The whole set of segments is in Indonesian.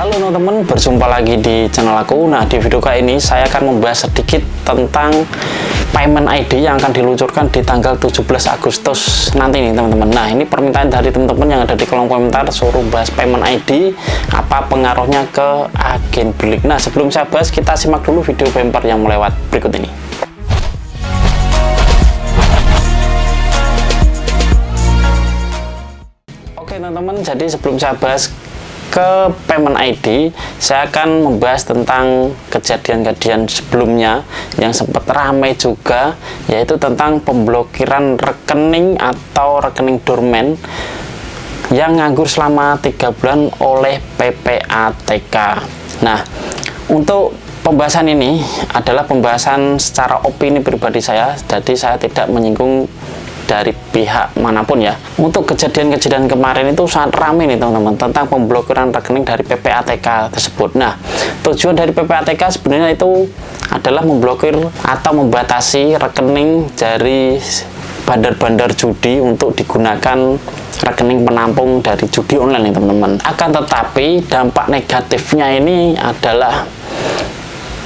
Halo teman-teman, berjumpa lagi di channel aku. Nah, di video kali ini saya akan membahas sedikit tentang payment ID yang akan diluncurkan di tanggal 17 Agustus nanti nih teman-teman. Nah, ini permintaan dari teman-teman yang ada di kolom komentar, suruh bahas payment ID, apa pengaruhnya ke agen Blick. Nah, sebelum saya bahas, kita simak dulu video bumper yang melewat berikut ini. Oke teman-teman, jadi sebelum saya bahas ke payment ID, saya akan membahas tentang kejadian-kejadian sebelumnya yang sempat ramai juga, yaitu tentang pemblokiran rekening atau rekening dorman yang nganggur selama 3 bulan oleh PPATK. Nah, untuk pembahasan ini adalah pembahasan secara opini pribadi saya, jadi saya tidak menyinggung dari pihak manapun ya. Untuk kejadian-kejadian kemarin itu sangat ramai nih teman-teman tentang pemblokiran rekening dari PPATK tersebut. Nah, tujuan dari PPATK sebenarnya itu adalah memblokir atau membatasi rekening dari bandar-bandar judi untuk digunakan rekening penampung dari judi online nih teman-teman. Akan tetapi dampak negatifnya ini adalah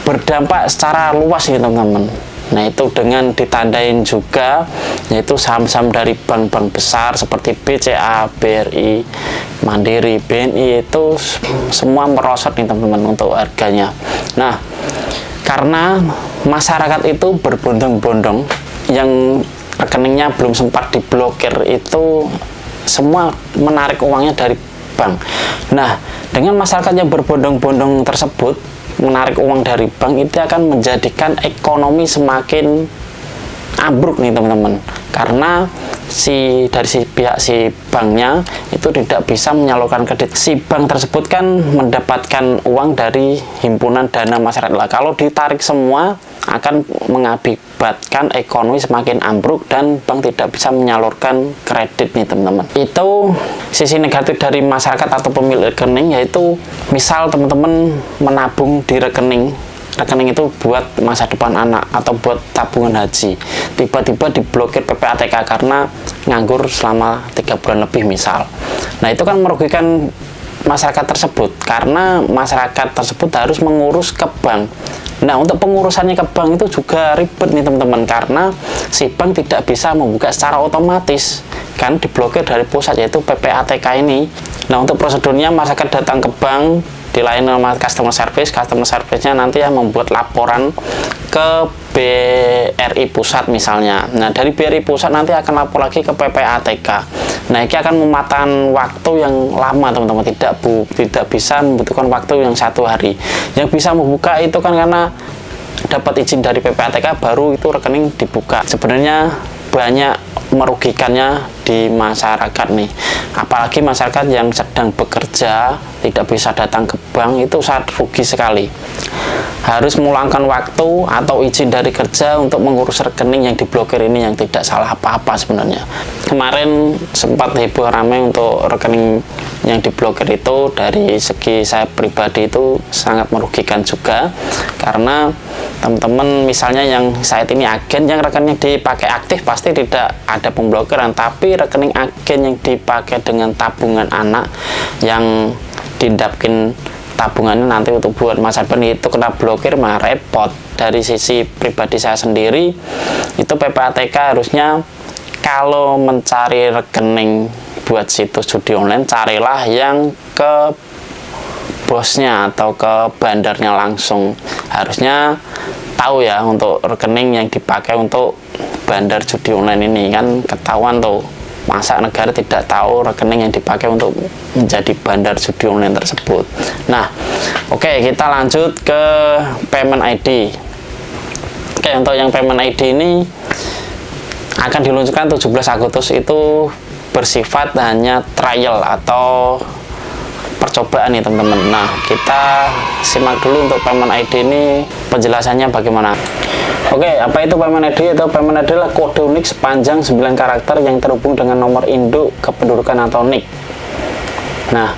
berdampak secara luas nih teman-teman. Nah, itu dengan ditandain juga yaitu saham-saham dari bank-bank besar seperti BCA, BRI, Mandiri, BNI, itu semua merosot nih teman-teman untuk harganya. Nah, karena masyarakat itu berbondong-bondong yang rekeningnya belum sempat diblokir, itu semua menarik uangnya dari bank. Nah, dengan masyarakat yang berbondong-bondong tersebut menarik uang dari bank, itu akan menjadikan ekonomi semakin ambruk nih teman-teman, karena dari pihak si banknya itu tidak bisa menyalurkan kredit. Si bank tersebut kan mendapatkan uang dari himpunan dana masyarakat lah. Kalau ditarik semua akan mengakibatkan ekonomi semakin ambruk dan bank tidak bisa menyalurkan kredit nih teman-teman. Itu sisi negatif dari masyarakat atau pemilik rekening, yaitu misal teman-teman menabung di rekening itu buat masa depan anak atau buat tabungan haji, tiba-tiba diblokir PPATK karena nganggur selama 3 bulan lebih misal. Nah, itu kan merugikan masyarakat tersebut karena masyarakat tersebut harus mengurus ke bank. Nah, untuk pengurusannya ke bank itu juga ribet nih teman-teman, karena si bank tidak bisa membuka secara otomatis, kan diblokir dari pusat yaitu PPATK ini. Nah, untuk prosedurnya masyarakat datang ke bank, dilayani sama customer service-nya nanti yang membuat laporan ke BRI pusat misalnya. Nah, dari BRI pusat nanti akan lapor lagi ke PPATK. Nah, ini akan memakan waktu yang lama teman-teman, tidak bisa membutuhkan waktu yang 1 hari. Yang bisa membuka itu kan karena dapat izin dari PPATK baru itu rekening dibuka. Sebenarnya banyak merugikannya di masyarakat nih, apalagi masyarakat yang sedang bekerja tidak bisa datang ke bank, itu sangat rugi sekali, harus meluangkan waktu atau izin dari kerja untuk mengurus rekening yang diblokir ini yang tidak salah apa-apa sebenarnya. Kemarin sempat heboh ramai untuk rekening yang diblokir itu, dari segi saya pribadi itu sangat merugikan juga, karena teman-teman misalnya yang saat ini agen yang rekeningnya dipakai aktif pasti tidak ada pemblokiran, tapi rekening agen yang dipakai dengan tabungan anak yang didapkin tabungannya nanti untuk buat masa depan itu kena blokir, mah repot. Dari sisi pribadi saya sendiri itu PPATK harusnya kalau mencari rekening buat situs judi online, carilah yang ke bosnya atau ke bandarnya langsung. Harusnya tahu ya untuk rekening yang dipakai untuk bandar judi online ini, kan ketahuan tuh. Masa negara tidak tahu rekening yang dipakai untuk menjadi bandar judi online tersebut. Nah, oke, kita lanjut ke payment ID. Oke, untuk yang payment ID ini akan diluncurkan 17 Agustus, itu bersifat hanya trial atau percobaan nih teman-teman. Nah, kita simak dulu untuk payment ID ini penjelasannya bagaimana. Oke, apa itu payment ID? Itu payment ID adalah kode unik sepanjang 9 karakter yang terhubung dengan nomor induk kependudukan atau NIK. Nah,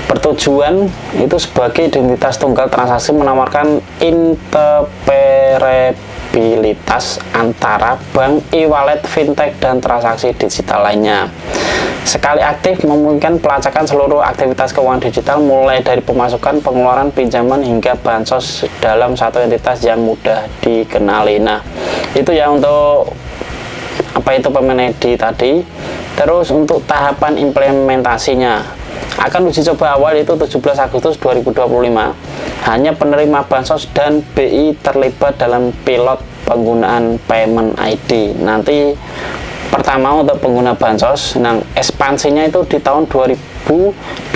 bertujuan itu sebagai identitas tunggal transaksi, menawarkan interoperabilitas antara bank, e-wallet, fintech, dan transaksi digital lainnya. Sekali aktif memungkinkan pelacakan seluruh aktivitas keuangan digital mulai dari pemasukan, pengeluaran, pinjaman hingga bansos dalam satu entitas yang mudah dikenali. Nah, itu ya untuk apa itu Payment ID tadi. Terus untuk tahapan implementasinya akan uji coba awal itu 17 Agustus 2025. Hanya penerima bansos dan BI terlibat dalam pilot penggunaan Payment ID. Nanti pertama untuk pengguna bansos, nah ekspansinya itu di tahun 2026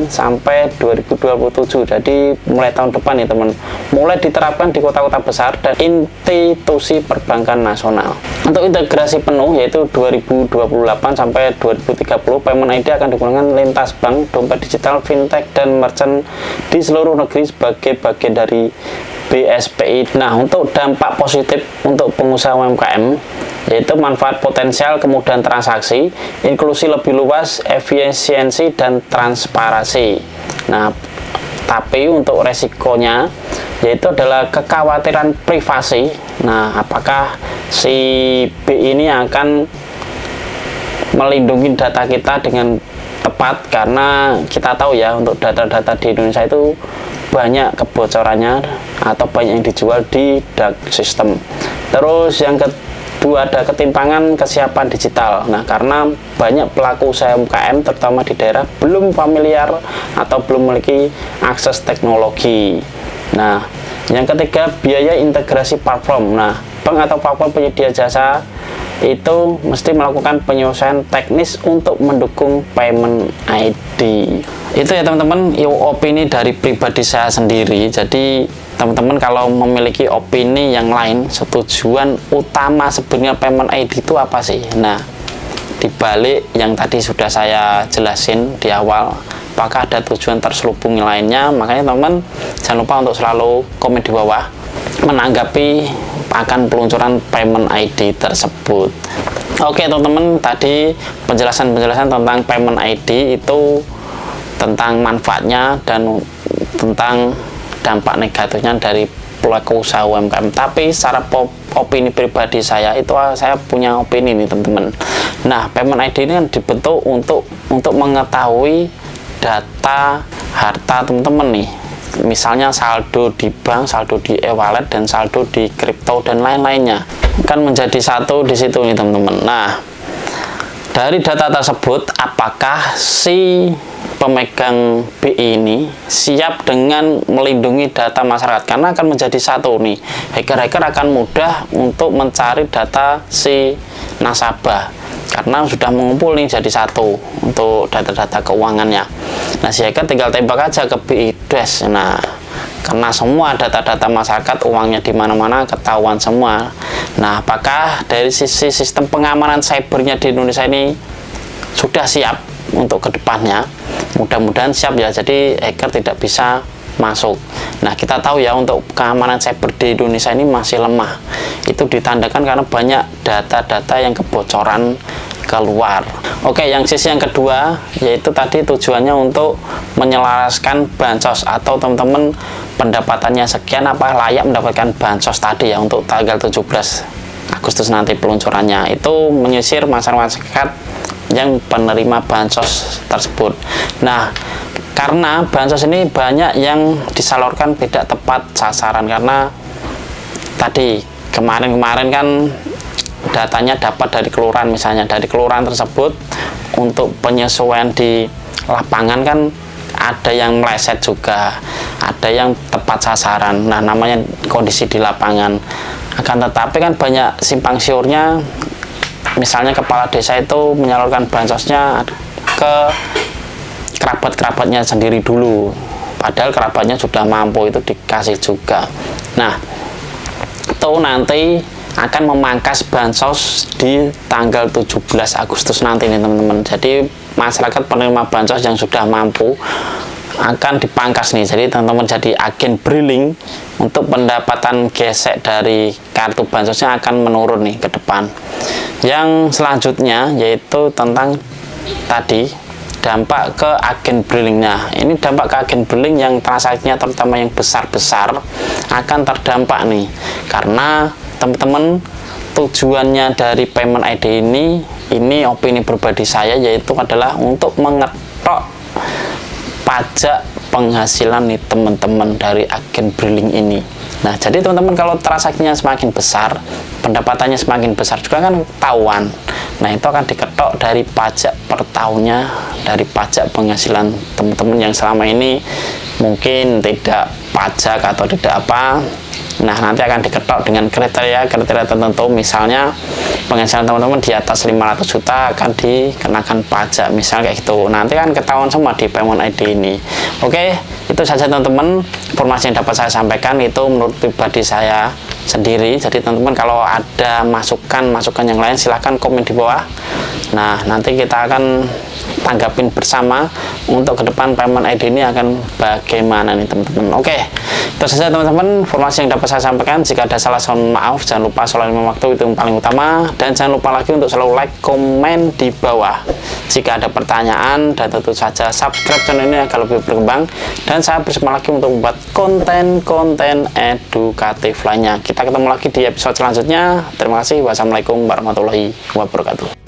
sampai 2027. Jadi mulai tahun depan nih teman, mulai diterapkan di kota-kota besar dan institusi perbankan nasional. Untuk integrasi penuh yaitu 2028 sampai 2030, Payment ID akan digunakan lintas bank, dompet digital, fintech, dan merchant di seluruh negeri sebagai bagian dari BSPI. Nah, untuk dampak positif untuk pengusaha UMKM yaitu manfaat potensial, kemudahan transaksi, inklusi lebih luas, efisiensi, dan transparansi. Nah, tapi untuk resikonya yaitu adalah kekhawatiran privasi. Nah, apakah si B ini akan melindungi data kita dengan tepat? Karena kita tahu ya, untuk data-data di Indonesia itu banyak kebocorannya atau banyak yang dijual di dark system. Terus yang kedua ada ketimpangan kesiapan digital. Nah, karena banyak pelaku usaha UMKM terutama di daerah belum familiar atau belum memiliki akses teknologi. Nah, yang ketiga biaya integrasi platform. Nah, bank atau platform penyedia jasa itu mesti melakukan penyelesaian teknis untuk mendukung Payment ID. Itu ya teman-teman, opini dari pribadi saya sendiri. Jadi teman-teman kalau memiliki opini yang lain, tujuan utama sebenarnya Payment ID itu apa sih? Nah, dibalik yang tadi sudah saya jelasin di awal, apakah ada tujuan terselubung lainnya? Makanya teman-teman jangan lupa untuk selalu komen di bawah menanggapi akan peluncuran Payment ID tersebut. Oke teman-teman, tadi penjelasan-penjelasan tentang Payment ID itu tentang manfaatnya dan tentang dampak negatifnya dari pelaku usaha UMKM. Tapi secara opini pribadi saya itu, saya punya opini nih teman-teman. Nah, Payment ID ini kan dibentuk untuk mengetahui data harta teman-teman nih. Misalnya saldo di bank, saldo di e-wallet, dan saldo di kripto dan lain-lainnya kan menjadi satu di situ nih teman-teman. Nah, dari data tersebut apakah si pemegang BI ini siap dengan melindungi data masyarakat? Karena akan menjadi satu nih, hacker-hacker akan mudah untuk mencari data si nasabah karena sudah mengumpul nih jadi satu untuk data-data keuangannya. Nah, si hacker tinggal tembak aja ke BI Dash. Nah, karena semua data-data masyarakat, uangnya di mana-mana ketahuan semua. Nah, apakah dari sisi sistem pengamanan cybernya di Indonesia ini sudah siap untuk kedepannya? Mudah-mudahan siap ya, jadi hacker tidak bisa masuk. Nah, kita tahu ya, untuk keamanan cyber di Indonesia ini masih lemah. Itu ditandakan karena banyak data-data yang kebocoran keluar. Oke, yang sisi yang kedua yaitu tadi tujuannya untuk menyelaraskan bansos, atau teman-teman pendapatannya sekian, apa layak mendapatkan bansos tadi ya untuk tanggal 17 Agustus nanti peluncurannya. Itu menyisir masyarakat yang penerima bansos tersebut. Nah, karena bansos ini banyak yang disalurkan tidak tepat sasaran, karena tadi kemarin-kemarin kan datanya dapat dari kelurahan, misalnya dari kelurahan tersebut untuk penyesuaian di lapangan kan ada yang meleset juga, ada yang tepat sasaran. Nah, namanya kondisi di lapangan. Akan tetapi kan banyak simpang siurnya, misalnya kepala desa itu menyalurkan bansosnya ke kerabat-kerabatnya sendiri dulu, padahal kerabatnya sudah mampu, itu dikasih juga. Nah, itu nanti akan memangkas bansos di tanggal 17 Agustus nanti nih teman-teman. Jadi masyarakat penerima bansos yang sudah mampu akan dipangkas nih. Jadi teman-teman jadi agen briling untuk pendapatan gesek dari kartu bansosnya akan menurun nih ke depan. Yang selanjutnya yaitu tentang tadi dampak ke agen briling. Nah, ini dampak ke agen briling yang transaksinya terutama yang besar-besar akan terdampak nih, karena teman-teman tujuannya dari payment ID ini opini pribadi saya, yaitu adalah untuk mengetok pajak penghasilan nih teman-teman dari agen Briling ini. Nah, jadi teman-teman kalau transaksinya semakin besar, pendapatannya semakin besar juga kan ketahuan. Nah, itu akan diketok dari pajak per tahunnya, dari pajak penghasilan teman-teman yang selama ini mungkin tidak pajak atau tidak apa. Nah, nanti akan diketok dengan kriteria tertentu. Misalnya penghasilan teman-teman di atas 500 juta akan dikenakan pajak, misalnya kayak gitu. Nanti kan ketahuan semua di payment ID ini. Oke, itu saja teman-teman informasi yang dapat saya sampaikan, itu menurut pribadi saya sendiri. Jadi teman-teman kalau ada masukan yang lain silahkan komen di bawah. Nah, nanti kita akan tanggapin bersama untuk ke depan payment ID ini akan bagaimana nih teman-teman. Oke, itu saja teman-teman informasi yang dapat saya sampaikan. Jika ada salah, mohon maaf. Jangan lupa sholat 5 waktu, itu yang paling utama. Dan jangan lupa lagi untuk selalu like, komen di bawah jika ada pertanyaan, dan tentu saja subscribe channel ini agar lebih berkembang. Dan saya bersama lagi untuk membuat konten-konten edukatif lainnya. Kita ketemu lagi di episode selanjutnya. Terima kasih. Wassalamualaikum warahmatullahi wabarakatuh.